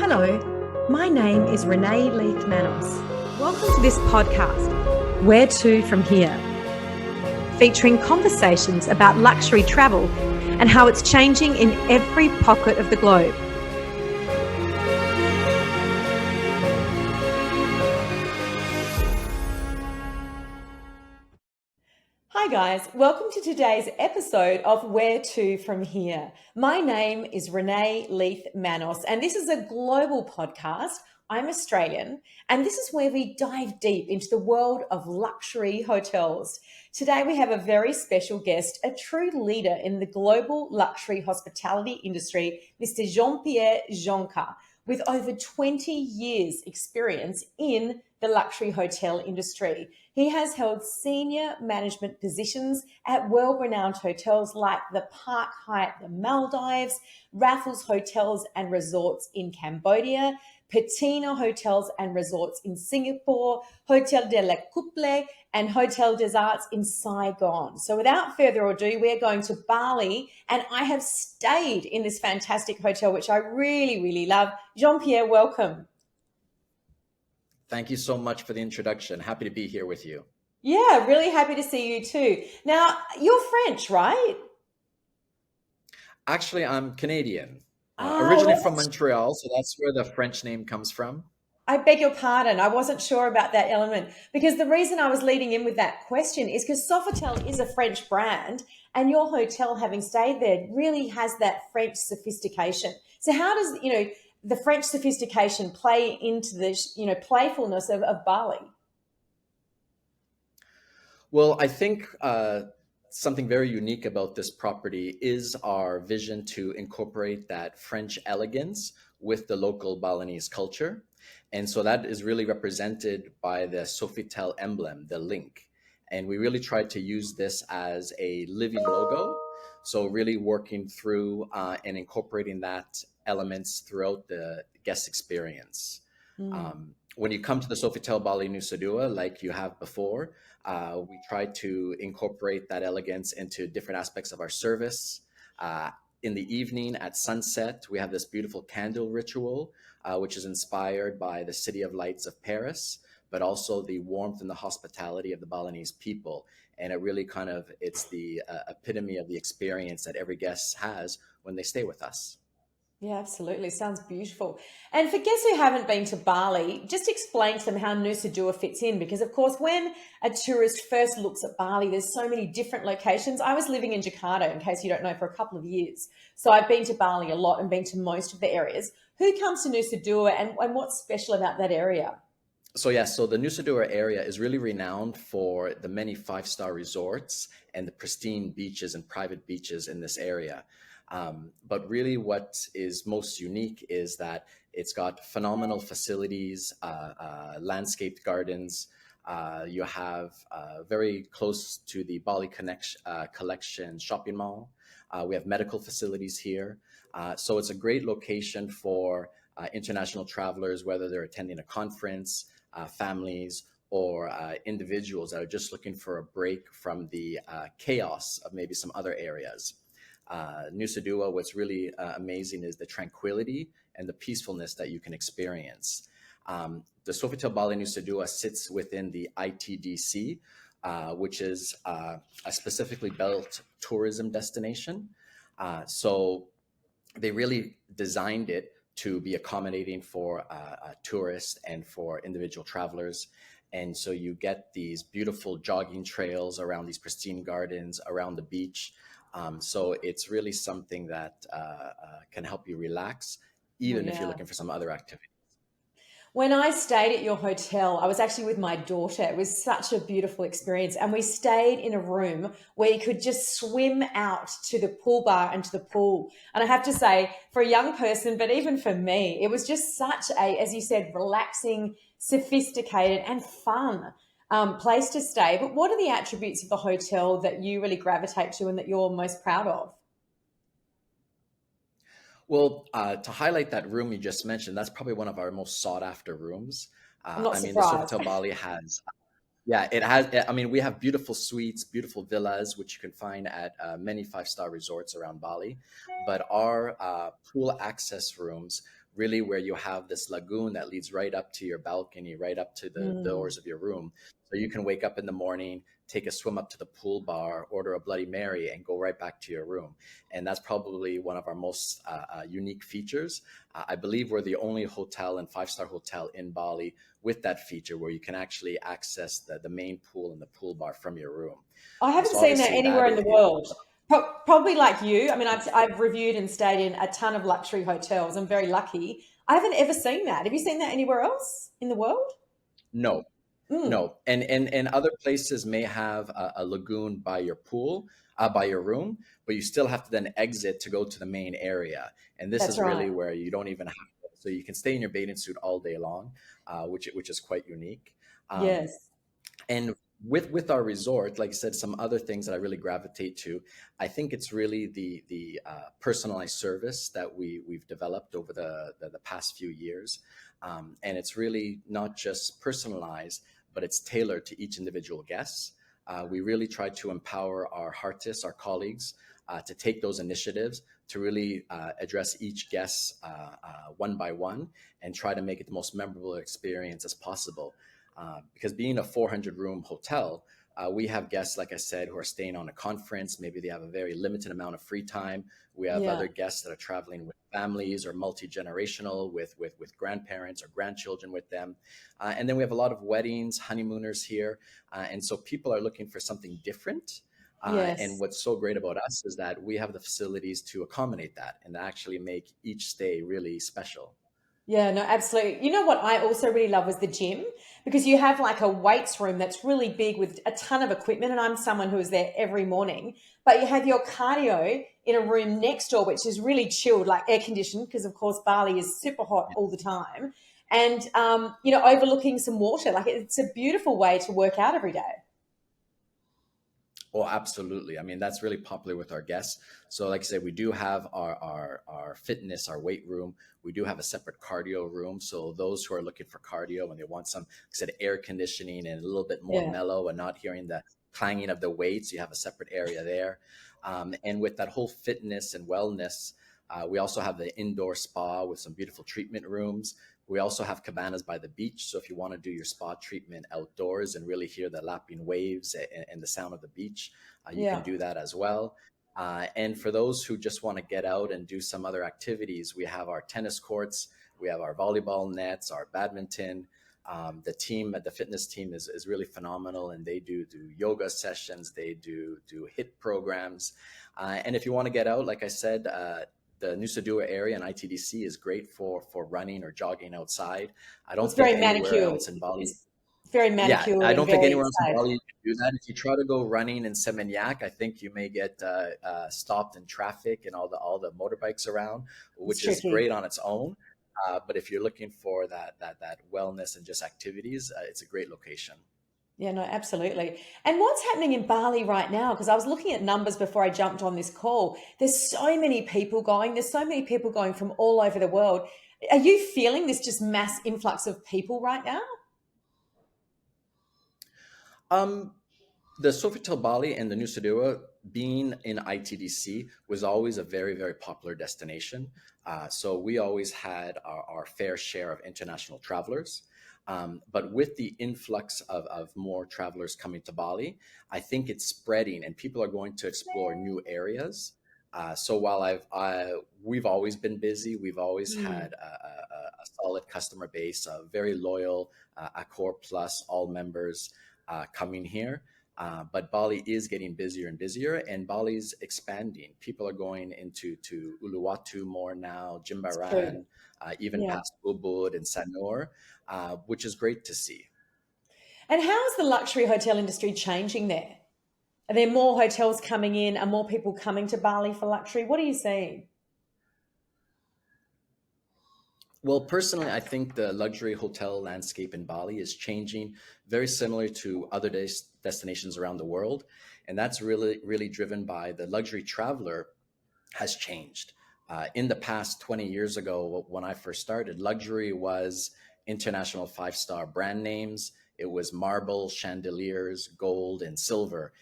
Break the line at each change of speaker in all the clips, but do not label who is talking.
Hello, my name is Renae Manos. Welcome to this podcast, Where to From Here, featuring conversations about luxury travel and how it's changing in every pocket of the globe. Hi guys, welcome to today's episode of Where to From Here. My name is Renae Manos and this is a global podcast. I'm Australian and this is where we dive deep into the world of luxury hotels. Today we have a very special guest, a true leader in the global luxury hospitality industry, Mr. Jean-Pierre Joncas, with over 20 years experience in the luxury hotel industry. He has held senior management positions at world-renowned hotels like the Park Hyatt, the Maldives, Raffles Hotels and Resorts in Cambodia, Patina Hotels and Resorts in Singapore, Hotel de la Couple, and Hotel des Arts in Saigon. So without further ado, we're going to Bali, and I have stayed in this fantastic hotel, which I really, really love. Jean-Pierre, welcome.
Thank you so much for the introduction. Happy to be here with you.
Yeah, really happy to see you too. Now, you're French, right?
Actually, I'm Canadian. Originally from Montreal, so that's where the French name comes from.
I beg your pardon. I wasn't sure about that element because the reason I was leading in with that question is because Sofitel is a French brand and your hotel, having stayed there, really has that French sophistication. So how does, the French sophistication play into the, playfulness of Bali?
Well, I think something very unique about this property is our vision to incorporate that French elegance with the local Balinese culture. And so that is really represented by the Sofitel emblem, the link. And we really tried to use this as a living logo. So really working through and incorporating that elements throughout the guest experience. When you come to the Sofitel Bali Nusa Dua, like you have before, we try to incorporate that elegance into different aspects of our service. In the evening at sunset, we have this beautiful candle ritual, which is inspired by the City of Lights of Paris, but also the warmth and the hospitality of the Balinese people. And it really it's the epitome of the experience that every guest has when they stay with us.
Yeah, absolutely. Sounds beautiful. And for guests who haven't been to Bali, just explain to them how Nusa Dua fits in, because of course, when a tourist first looks at Bali, there's so many different locations. I was living in Jakarta, in case you don't know, for a couple of years. So I've been to Bali a lot and been to most of the areas. Who comes to Nusa Dua and what's special about that area?
So the Nusa Dua area is really renowned for the many five-star resorts and the pristine beaches and private beaches in this area. But really what is most unique is that it's got phenomenal facilities, landscaped gardens. You have very close to the Bali Collection shopping mall. We have medical facilities here. So it's a great location for international travelers, whether they're attending a conference, families, or individuals that are just looking for a break from the chaos of maybe some other areas. Nusa Dua, what's really amazing is the tranquility and the peacefulness that you can experience. The Sofitel Bali Nusa Dua sits within the ITDC, which is a specifically built tourism destination. So they really designed it to be accommodating for tourists and for individual travelers. And so you get these beautiful jogging trails around these pristine gardens, around the beach. So it's really something that can help you relax, even if you're looking for some other activity.
When I stayed at your hotel, I was actually with my daughter. It was such a beautiful experience. And we stayed in a room where you could just swim out to the pool bar and to the pool. And I have to say, for a young person, but even for me, it was just such a, as you said, relaxing, sophisticated and fun place to stay. But what are the attributes of the hotel that you really gravitate to and that you're most proud of?
Well, to highlight that room you just mentioned, that's probably one of our most sought after rooms.
I'm not
The
surprised.
Sofitel Bali has, it has, we have beautiful suites, beautiful villas, which you can find at many five-star resorts around Bali. But our pool access rooms really where you have this lagoon that leads right up to your balcony, right up to the
Mm.
doors of your room. So you can wake up in the morning, take a swim up to the pool bar, order a Bloody Mary, and go right back to your room. And that's probably one of our most unique features. I believe we're the only hotel and five-star hotel in Bali with that feature where you can actually access the main pool and the pool bar from your room.
I haven't
So
seen that
obviously that
anywhere in the
is,
world. Probably like you. I mean, I've reviewed and stayed in a ton of luxury hotels. I'm very lucky. I haven't ever seen that. Have you seen that anywhere else in the world?
no,
Mm,
no. And other places may have a lagoon by your pool, by your room, but you still have to then exit to go to the main area. And this
that's
is really
right.
where you don't even have to, so you can stay in your bathing suit all day long, which is quite unique. Um,
Yes.
and with our resort, like I said, some other things that I really gravitate to, I think it's really the personalized service that we've developed over the past few years, and it's really not just personalized, but it's tailored to each individual guest. We really try to empower our artists, our colleagues, to take those initiatives to really address each guest one by one and try to make it the most memorable experience as possible. Because being a 400 room hotel, we have guests, like I said, who are staying on a conference. Maybe they have a very limited amount of free time. We have
Yeah.
other guests that are traveling with families or multi-generational with grandparents or grandchildren with them. And then we have a lot of weddings, honeymooners here. And so people are looking for something different. And
Yes.
what's so great about us is that we have the facilities to accommodate that and actually make each stay really special.
Yeah, no, absolutely. You know what I also really love was the gym because you have like a weights room that's really big with a ton of equipment. And I'm someone who is there every morning, but you have your cardio in a room next door, which is really chilled, like air conditioned, because of course Bali is super hot all the time. And, overlooking some water. Like it's a beautiful way to work out every day.
Oh, absolutely. I mean, that's really popular with our guests. So, like I said, we do have our fitness, our weight room. We do have a separate cardio room. So, those who are looking for cardio and they want some, like I said, air conditioning and a little bit more
Yeah.
mellow and not hearing the clanging of the weights, you have a separate area there. And with that whole fitness and wellness, we also have the indoor spa with some beautiful treatment rooms. We also have cabanas by the beach. So if you want to do your spa treatment outdoors and really hear the lapping waves and the sound of the beach, you can
Yeah.
do that as well. And for those who just want to get out and do some other activities, we have our tennis courts, we have our volleyball nets, our badminton. The fitness team is really phenomenal, and they do yoga sessions, they do hit programs, and if you want to get out, like I said, the Nusa Dua area and ITDC is great for running or jogging outside. I
Well, it's
don't think
very
anywhere
manicured.
else in Bali.
It's very
Yeah,
manicured
I
and
don't think
very
anywhere else in
safe.
Bali you can do that. If you try to go running in Seminyak, I think you may get stopped in traffic and all the motorbikes around,
It's
which is
tricky.
great on its own. But if you're looking for that wellness and just activities, it's a great location.
Yeah, no, absolutely. And what's happening in Bali right now? Because I was looking at numbers before I jumped on this call. There's so many people going. There's so many people going from all over the world. Are you feeling this just mass influx of people right now?
Um, the Sofitel Bali and the Nusa Dua being in ITDC was always a very, very popular destination. So we always had our fair share of international travelers. But with the influx of more travelers coming to Bali, I think it's spreading and people are going to explore new areas. So while we've always been busy, we've always
Hmm.
had a solid customer base, a very loyal Accor Plus, all members coming here. But Bali is getting busier and busier, and Bali's expanding. People are going into Uluwatu more now,
It's true.
Jimbaran, even
Yeah.
past Ubud and Sanur, which is great to see.
And how is the luxury hotel industry changing there? Are there more hotels coming in? Are more people coming to Bali for luxury? What are you seeing?
Well, personally, I think the luxury hotel landscape in Bali is changing very similar to other destinations around the world. And that's really, really driven by the luxury traveler has changed. In the past 20 years ago, when I first started, luxury was international five-star brand names. It was marble, chandeliers, gold, and silver.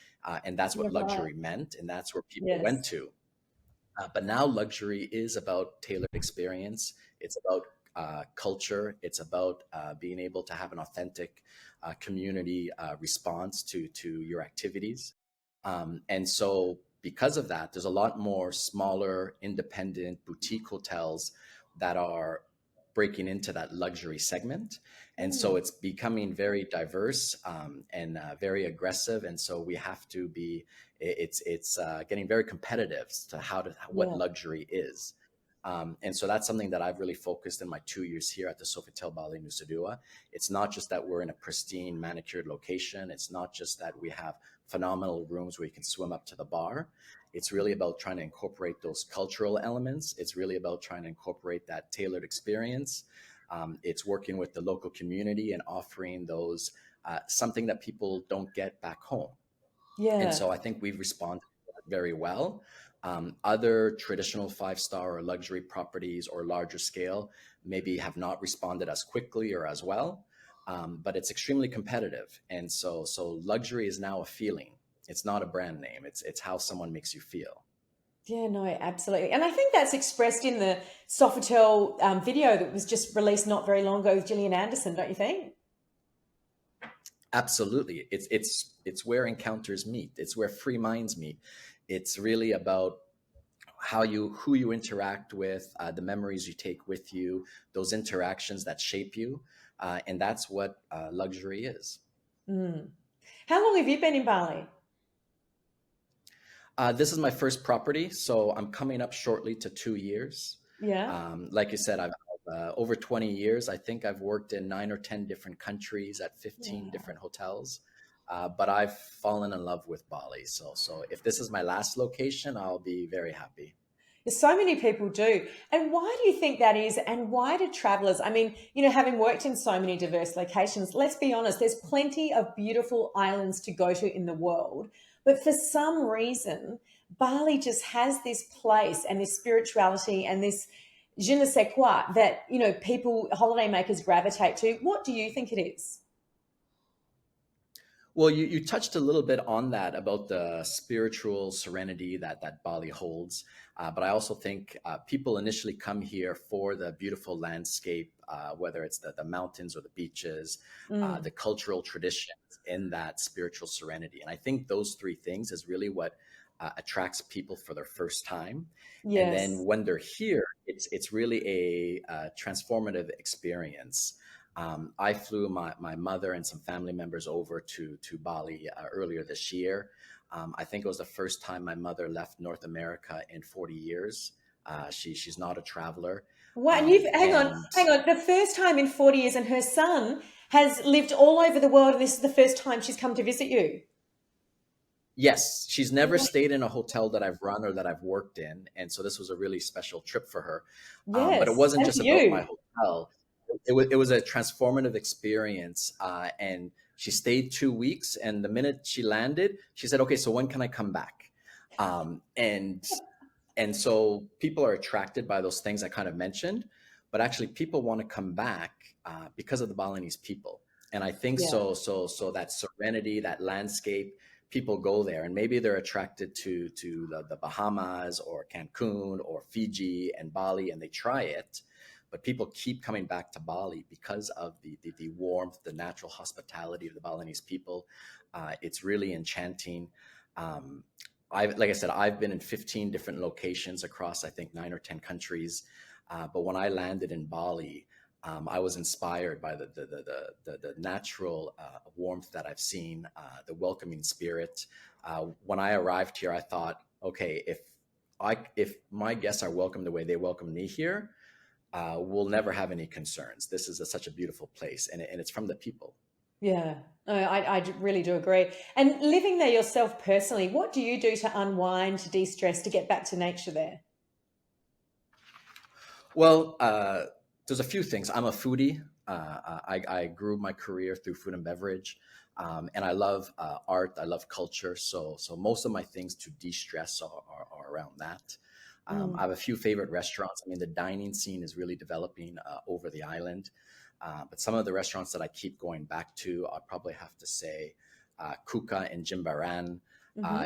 And that's
Yeah,
what
right.
luxury meant. And that's where people went
Yes.
to. But now luxury is about tailored experience. It's about culture. It's about being able to have an authentic community response to your activities. And so, because of that, there's a lot more smaller, independent boutique hotels that are breaking into that luxury segment. And so
Mm,
it's becoming very diverse and very aggressive. And so we have to be, it's getting very competitive to what
yeah.
luxury is. And so that's something that I've really focused in my 2 years here at the Sofitel Bali Nusa Dua. It's not just that we're in a pristine, manicured location. It's not just that we have phenomenal rooms where you can swim up to the bar. It's really about trying to incorporate those cultural elements. It's really about trying to incorporate that tailored experience. It's working with the local community and offering those something that people don't get back home. And
Yeah.
so I think we've responded very well. Other traditional five-star or luxury properties or larger scale maybe have not responded as quickly or as well, but it's extremely competitive. And so luxury is now a feeling. It's not a brand name. It's how someone makes you feel.
Yeah, no, absolutely. And I think that's expressed in the Sofitel video that was just released not very long ago with Gillian Anderson, don't you think?
Absolutely. It's where encounters meet. It's where free minds meet. It's really about who you interact with, the memories you take with you, those interactions that shape you, and that's what luxury is.
Mm. How long have you been in Bali?
This is my first property, so I'm coming up shortly to 2 years.
Yeah.
Like you said, I've over 20 years. I think I've worked in 9 or 10 different countries at 15
Wow.
different hotels. But I've fallen in love with Bali. So if this is my last location, I'll be very happy.
So many people do. And why do you think that is? And why do travelers, I mean, having worked in so many diverse locations, let's be honest, there's plenty of beautiful islands to go to in the world. But for some reason, Bali just has this place and this spirituality and this je ne sais quoi that, people, holidaymakers gravitate to. What do you think it is?
Well, you touched a little bit on that about the spiritual serenity that Bali holds. But I also think people initially come here for the beautiful landscape, whether it's the mountains or the beaches,
Mm,
the cultural traditions in that spiritual serenity. And I think those three things is really what attracts people for their first time. And then
yes.
when they're here, it's really a transformative experience. I flew my mother and some family members over to Bali earlier this year. I think it was the first time my mother left North America in 40 years. She's not a traveler.
What? And you've
And
hang on. The first time in 40 years, and her son has lived all over the world, and this is the first time she's come to visit you.
yes, she's never stayed in a hotel that I've run or that I've worked in. And so this was a really special trip for her. But it
Yes,
wasn't
and
just
for
about my
you.
hotel. It was a transformative experience. And she stayed 2 weeks. And the minute she landed, she said, "Okay, so when can I come back?" Um, and and so people are attracted by those things I kind of mentioned, but actually people want to come back because of the Balinese people. And I think
Yeah.
so that serenity, that landscape, people go there, and maybe they're attracted to the Bahamas or Cancun or Fiji and Bali, and they try it. But people keep coming back to Bali because of the warmth, the natural hospitality of the Balinese people. It's really enchanting. Um, like I said, I've been in 15 different locations across, I think, 9 or 10 countries. But when I landed in Bali, I was inspired by the natural warmth that I've seen, the welcoming spirit. When I arrived here, I thought, okay, if my guests are welcomed the way they welcome me here, we'll never have any concerns. This is such a beautiful place, and it's from the people.
Yeah. No, I really do agree. And living there yourself personally, what do you do to unwind, to de-stress, to get back to nature there?
Well, there's a few things. I'm a foodie. I grew my career through food and beverage, and I love art. I love culture. So most of my things to de-stress are around that. I
Mm.
have a few favorite restaurants. I mean, the dining scene is really developing over the island. But some of the restaurants that I keep going back to, I'll probably have to say Kuka in Jimbaran.
Hmm.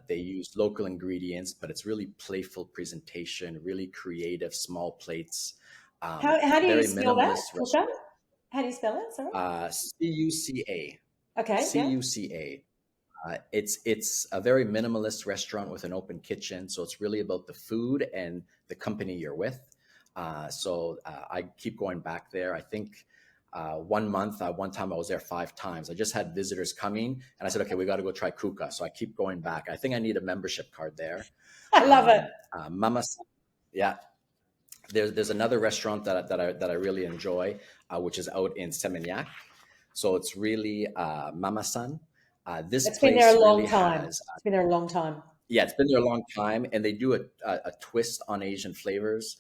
They use local ingredients, but it's really playful presentation, really creative, small plates,
How do you
very
spell that?
minimalist
Kuka?
restaurant.
How do you spell it? Sorry.
Cuca,
Okay. Yeah.
Cuca. It's a very minimalist restaurant with an open kitchen, so it's really about the food and the company you're with. I keep going back there. I think one time I was there 5 times. I just had visitors coming, and I said, okay, we got to go try Kuka. So I keep going back. I think I need a membership card there.
I love it.
Mama, yeah. There's another restaurant that I really enjoy, which is out in Seminyak. So it's really Mama San. This
It's been there
place
a long
really
time.
has,
It's been there a long time.
yeah, it's been there a long time, and they do a twist on Asian flavors,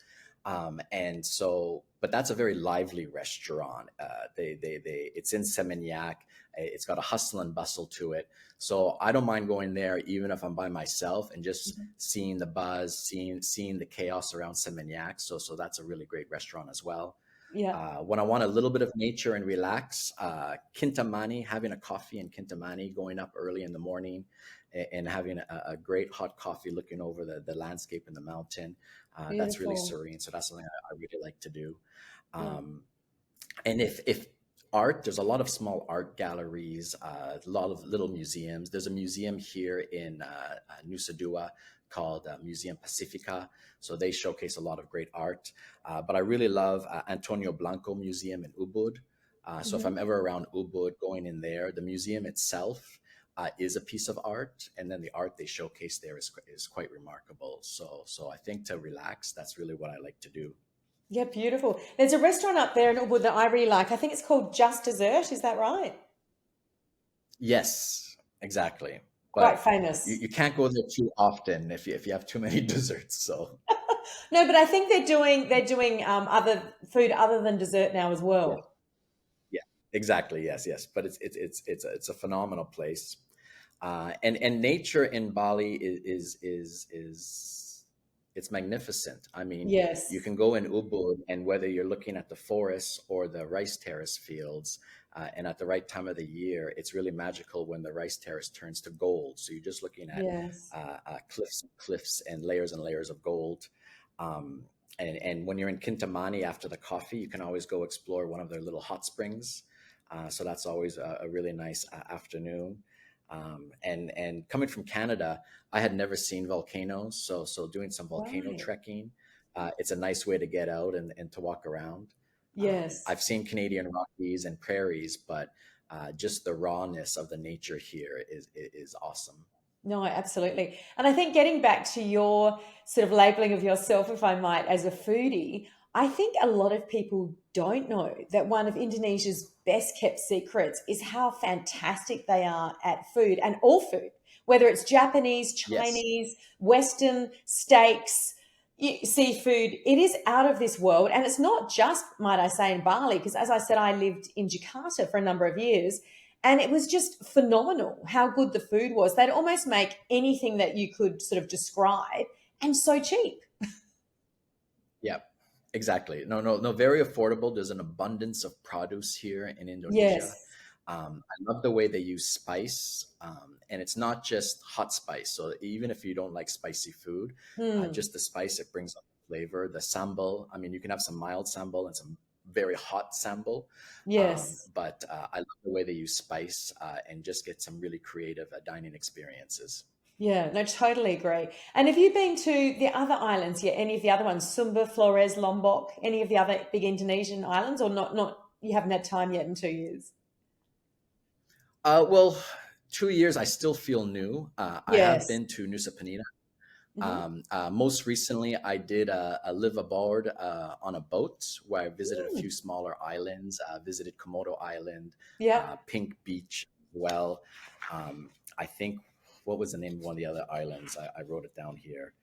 and so, but that's a very lively restaurant. It's in Seminyak. It's got a hustle and bustle to it, so I don't mind going there even if I'm by myself and just
Mhm.
seeing the buzz, seeing the chaos around Seminyak. So that's a really great restaurant as well.
Yeah.
When I want a little bit of nature and relax, Kintamani, having a coffee in Kintamani, going up early in the morning and having a great hot coffee looking over the landscape and the mountain. That's really
Beautiful.
serene. So that's something I really like to do.
Yeah.
Um, and if art, there's a lot of small art galleries, a lot of little museums. There's a museum here in Nusa Dua called Museum Pacifica. So they showcase a lot of great art. But I really love Antonio Blanco Museum in Ubud. So if
Hmm.
I'm ever around Ubud, going in there, the museum itself is a piece of art, and then the art they showcase there is quite remarkable. So I think to relax, that's really what I like to do.
Yeah, beautiful. There's a restaurant up there in Ubud that I really like. I think it's called Just Dessert. Is that right?
Yes, exactly.
Quite
But
famous.
you can't go there too often if you have too many desserts. So
No, but I think they're doing other food other than dessert now as
yeah,
well.
yeah, exactly. Yes, yes. But it's a phenomenal place. And nature in Bali is it's magnificent. I mean, you
Yes.
can go in Ubud, and whether you're looking at the forests or the rice terrace fields, and at the right time of the year, it's really magical when the rice terrace turns to gold. So you're just looking at
Yes.
cliffs and cliffs and layers of gold. Um, and when you're in Kintamani after the coffee, you can always go explore one of their little hot springs. So that's always a really nice afternoon. And coming from Canada, I had never seen volcanoes, so doing some volcano
Right.
trekking, it's a nice way to get out and to walk around.
Yes.
I've seen Canadian Rockies and prairies, but just the rawness of the nature here is awesome.
No, absolutely. And I think getting back to your sort of labeling of yourself, if I might, as a foodie, I think a lot of people don't know that one of Indonesia's best kept secrets is how fantastic they are at food and all food, whether it's Japanese,
Yes.
Chinese, Western, steaks, seafood. It is out of this world. And it's not just, might I say, in Bali, because as I said, I lived in Jakarta for a number of years. And it was just phenomenal how good the food was. They'd almost make anything that you could sort of describe and so cheap.
Yeah, exactly. No, no, no, very affordable. There's an abundance of produce here in Indonesia.
Yes.
I love the way they use spice, and it's not just hot spice. So even if you don't like spicy food,
Hmm.
just the spice, it brings up flavor. The sambal, I mean, you can have some mild sambal and some very hot sambal,
Yes.
but I love the way they use spice and just get some really creative dining experiences.
Yeah, no, totally agree. And have you been to the other islands yet? Any of the other ones? Sumba, Flores, Lombok, any of the other big Indonesian islands, or not, you haven't had time yet in 2 years?
Well, 2 years, I still feel new. I have
Yes.
been to Nusa Penida.
Hmm.
Most recently, I did a live aboard on a boat where I visited a
Mm.
few smaller islands, visited Komodo Island,
Yeah.
Pink Beach as well. I think, what was the name of one of the other islands? I wrote it down here.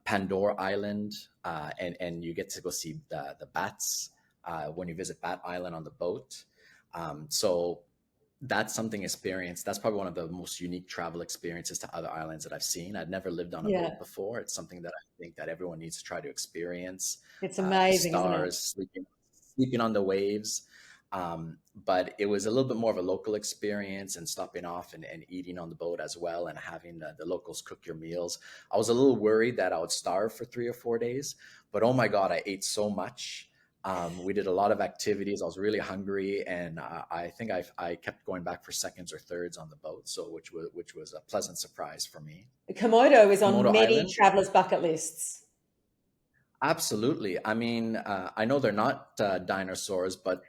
Pandora Island, and you get to go see the bats when you visit Bat Island on the boat. So that's something experienced. That's probably one of the most unique travel experiences to other islands that I've seen. I'd never lived on a
Yeah.
boat before. It's something that I think that everyone needs to try to experience.
It's
The
amazing, isn't it?
stars, sleeping on the waves. But it was a little bit more of a local experience and stopping off and eating on the boat as well and having the locals cook your meals. I was a little worried that I would starve for 3 or 4 days, but oh my God, I ate so much. We did a lot of activities. I was really hungry, and I think I kept going back for seconds or thirds on the boat, so which was a pleasant surprise for me.
Komodo is on
Komodo
many
Island.
travelers' bucket lists.
Absolutely. I mean, I know they're not dinosaurs, but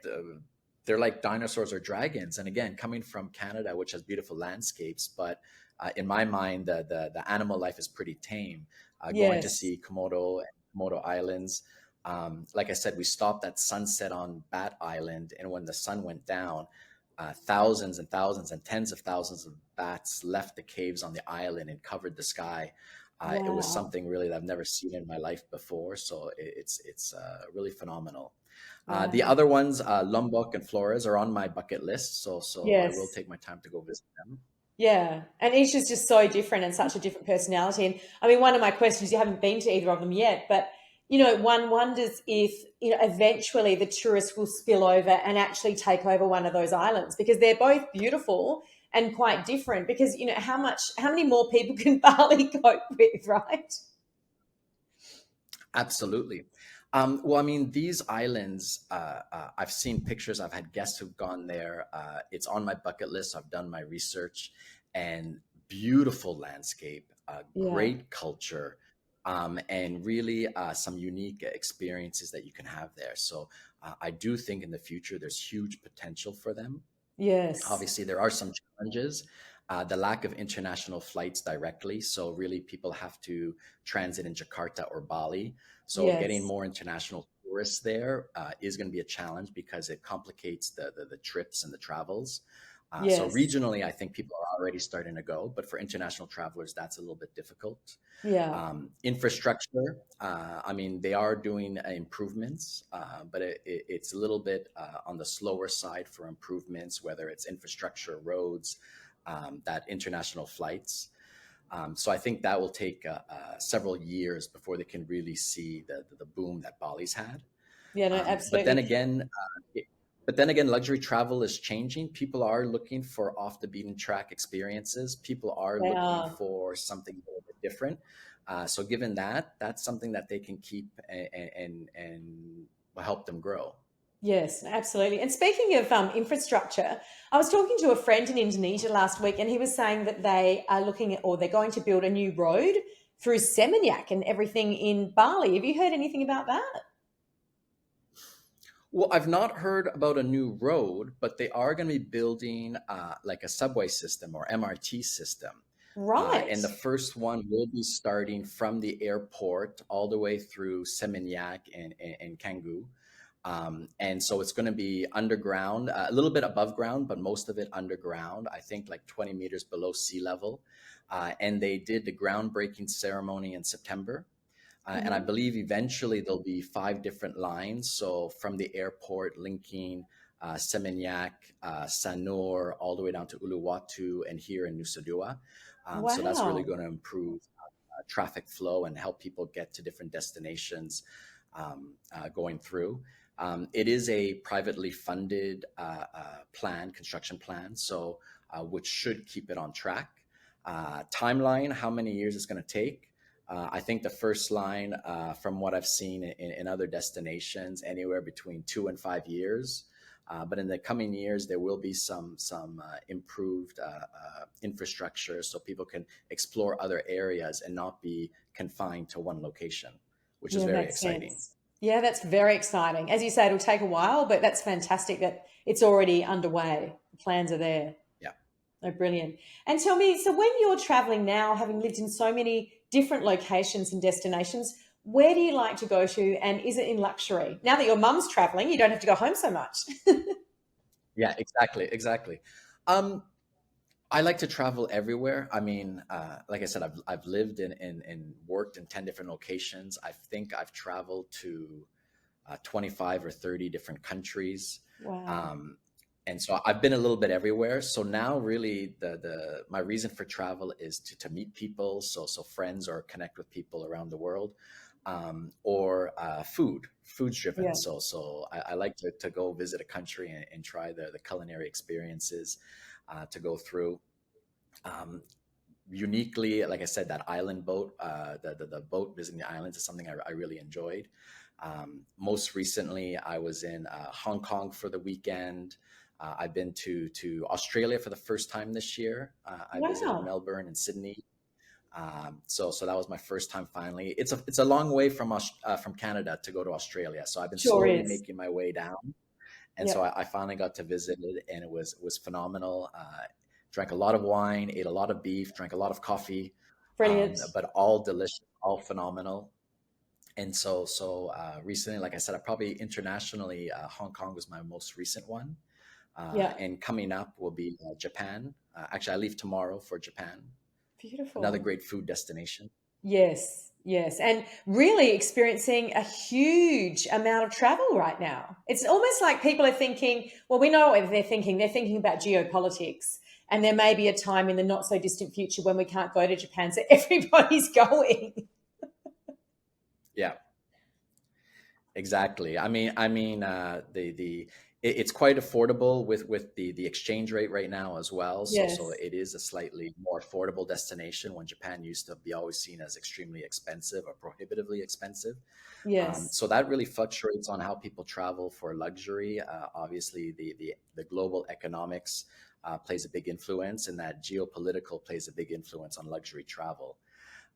they're like dinosaurs or dragons. And again, coming from Canada, which has beautiful landscapes, but in my mind, the animal life is pretty tame. Going to
Yes.
see Komodo and Komodo Islands. Like I said, we stopped at sunset on Bat Island, and when the sun went down, thousands and thousands and tens of thousands of bats left the caves on the island and covered the sky. It was
Wow.
something really that I've never seen in my life before, so it's really phenomenal. The
Wow.
other ones, Lombok and Flores, are on my bucket list, so I will
Yes.
take my time to go visit them.
Yeah. And each is just so different and such a different personality. And I mean, one of my questions, you haven't been to either of them yet, but one wonders if, eventually the tourists will spill over and actually take over one of those islands because they're both beautiful and quite different because, how many more people can Bali cope with, right?
Absolutely. Well, I mean, these islands, I've seen pictures. I've had guests who've gone there. It's on my bucket list. I've done my research, and beautiful landscape,
Yeah.
great culture, and really some unique experiences that you can have there. So I do think in the future there's huge potential for them.
Yes.
Obviously, there are some challenges. The lack of international flights directly. So, really, people have to transit in Jakarta or Bali. So, getting
Yes.
more international tourists there is going to be a challenge because it complicates the trips and the travels. So,
Yes.
regionally, I think people are already starting to go, but for international travelers, that's a little bit difficult.
Yeah.
Infrastructure, I mean, they are doing improvements, but it's a little bit on the slower side for improvements, whether it's infrastructure, roads, that international flights. So I think that will take several years before they can really see the boom that Bali's had.
Yeah, no,
But then
absolutely.
again, luxury travel is changing. People are looking for off the beaten track experiences. People are
They
looking
are.
for something a little bit different. So given that, that's something that they can keep and will help them grow.
Yes, absolutely. And speaking of infrastructure, I was talking to a friend in Indonesia last week, and he was saying that they are looking at, or they're going to build a new road through Seminyak and everything in Bali. Have you heard anything about that?
Well, I've not heard about a new road, but they are going to be building like a subway system or MRT system.
Right.
And the first one will be starting from the airport all the way through Seminyak and Canggu. And so it's going to be underground, a little bit above ground, but most of it underground, I think like 20 meters below sea level. And they did the groundbreaking ceremony in September. And I
Hmm.
believe eventually there'll be five different lines. So from the airport linking Seminyak, Sanur, all the way down to Uluwatu and here in Nusa Dua. So that's really
Wow.
going to improve traffic flow and help people get to different destinations going through. It is a privately funded construction plan, so which should keep it on track. Timeline, how many years it's going to take? I think the first line, from what I've seen in other destinations, anywhere between 2 and 5 years. But in the coming years, there will be some improved infrastructure so people can explore other areas and not be confined to one location, which is
Yeah,
very
makes
exciting.
sense. Yeah, that's very exciting. As you say, it'll take a while, but that's fantastic that it's already underway. The plans are there.
Yeah.
Oh, brilliant. And tell me, so when you're traveling now, having lived in so many different locations and destinations, where do you like to go to? And is it in luxury? Now that your mum's traveling, you don't have to go home so much.
Yeah, exactly, exactly. Um, I like to travel everywhere. I mean, like I said, I've lived and worked in 10 different locations. I think I've traveled to 25 or 30 different countries.
Wow.
Um, and so I've been a little bit everywhere. So now really my reason for travel is to meet people, so friends or connect with people around the world. or foods driven.
Yeah.
So I like to go visit a country and try the culinary experiences to go through. Um, Uniquely, like I said, that island boat, the boat visiting the islands is something I really enjoyed. Most recently, I was in Hong Kong for the weekend. I've been to Australia for the first time this year. I visited
Wow.
Melbourne and Sydney. So that was my first time finally. It's a long way from Canada to go to Australia. So I've been
Sure
slowly
is.
making my way down, and so
Yep.
I finally got to visit it, and it was phenomenal. Drank a lot of wine, ate a lot of beef, drank a lot of coffee,
Brilliant.
but all delicious, all phenomenal. And recently, like I said, I probably internationally, Hong Kong was my most recent one.
Yeah.
And coming up will be Japan. Actually, I leave tomorrow for Japan, another
Beautiful.
great food destination.
Yes, yes. And really experiencing a huge amount of travel right now. It's almost like people are thinking, well, we know what they're thinking. They're thinking about geopolitics. And there may be a time in the not so distant future when we can't go to Japan. So everybody's going.
Yeah, exactly. It's quite affordable with the exchange rate right now as well. So
Yes,
it is a slightly more affordable destination when Japan used to be always seen as extremely expensive or prohibitively expensive.
yes,
So that really fluctuates on how people travel for luxury. Obviously, the global economics plays a big influence, and that geopolitical plays a big influence on luxury travel.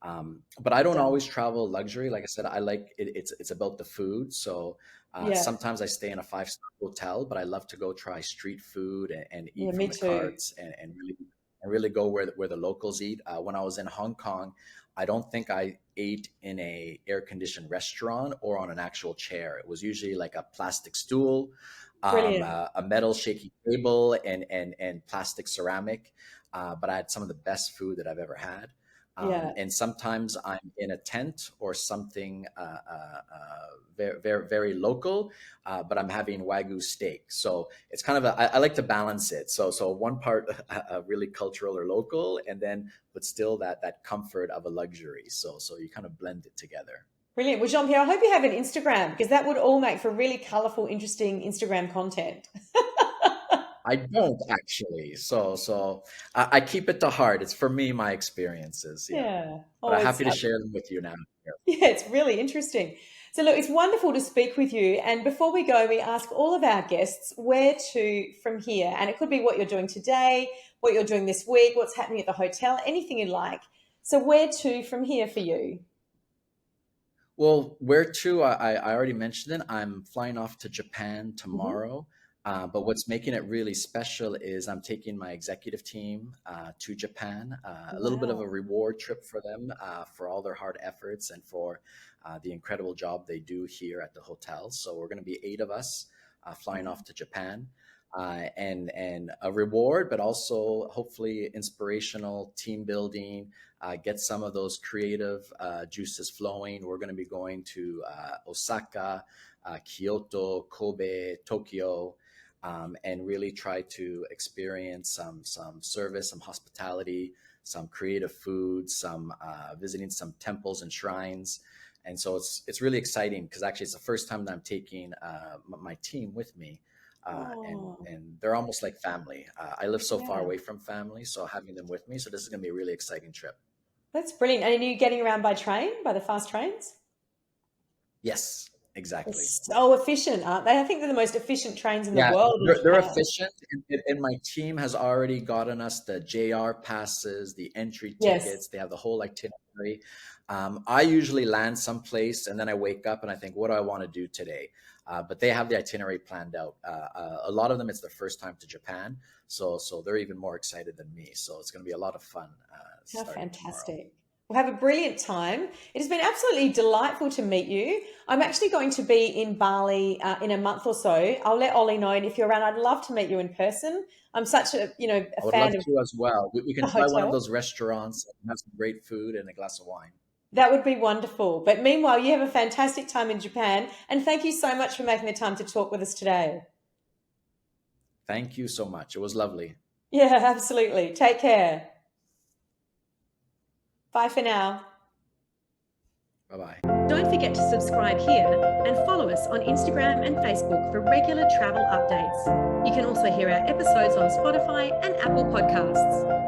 But I
it
don't
does.
always travel luxury. Like I said, I like it, it's about the food. So
Yeah,
sometimes I stay in a five-star hotel, but I love to go try street food and
yeah,
eat
me
from the
too.
carts and really go where the locals eat. When I was in Hong Kong, I don't think I ate in a air-conditioned restaurant or on an actual chair. It was usually like a plastic stool,
Brilliant.
a metal shaky table, and plastic ceramic. But I had some of the best food that I've ever had.
Yeah.
And sometimes I'm in a tent or something very, very, very local, but I'm having Wagyu steak. So it's kind of I like to balance it. So one part really cultural or local, and then but still that comfort of a luxury. So you kind of blend it together.
Brilliant. Well, Jean-Pierre, I hope you have an Instagram because that would all make for really colorful, interesting Instagram content.
I don't actually. So I keep it to heart. It's for me, my experiences. Yeah,
Yeah.
but
Oh,
I'm
it's
happy to share them with you now.
yeah, it's really interesting. So, look, it's wonderful to speak with you. And before we go, we ask all of our guests where to from here. And it could be what you're doing today, what you're doing this week, what's happening at the hotel, anything you like. So, where to from here for you?
Well, where to? I already mentioned it. I'm flying off to Japan
Hmm.
tomorrow. But what's making it really special is I'm taking my executive team to Japan, a little bit of a
Wow.
reward trip for them for all their hard efforts and for the incredible job they do here at the hotel. So we're going to be 8 of us flying off to Japan. And a reward, but also hopefully inspirational team building, get some of those creative juices flowing. We're going to be going to Osaka, Kyoto, Kobe, Tokyo, and really try to experience some service, some hospitality, some creative food, some visiting some temples and shrines. And so it's really exciting because actually it's the first time that I'm taking my team with me.
Oh,
And they're almost like family. I live so far
yeah.
away from family, so having them with me. So this is going to be a really exciting trip.
That's brilliant. And are you getting around by train, by the fast trains?
Yes,
They're
exactly.
so efficient, aren't they? I think they're the most efficient trains in the
Yeah,
world in
they're
Japan.
efficient, and my team has already gotten us the JR passes, the entry
Yes.
tickets. They have the whole itinerary. I usually land someplace and then I wake up and I think, what do I want to do today? But they have the itinerary planned out. A lot of them, it's their first time to Japan, so they're even more excited than me. So it's going to be a lot of fun
How
starting tomorrow.
fantastic. We'll have a brilliant time. It has been absolutely delightful to meet you. I'm actually going to be in Bali in a month or so. I'll let Ollie know, and if you're around, I'd love to meet you in person. I'm such a
I would love
fan of
to as well. We can
the
try one of
hotel.
those restaurants and have some great food and a glass of wine.
That would be wonderful. But meanwhile, you have a fantastic time in Japan, and thank you so much for making the time to talk with us today.
Thank you so much. It was lovely.
Yeah, absolutely. Take care. Bye for now.
Bye bye.
Don't forget to subscribe here and follow us on Instagram and Facebook for regular travel updates. You can also hear our episodes on Spotify and Apple Podcasts.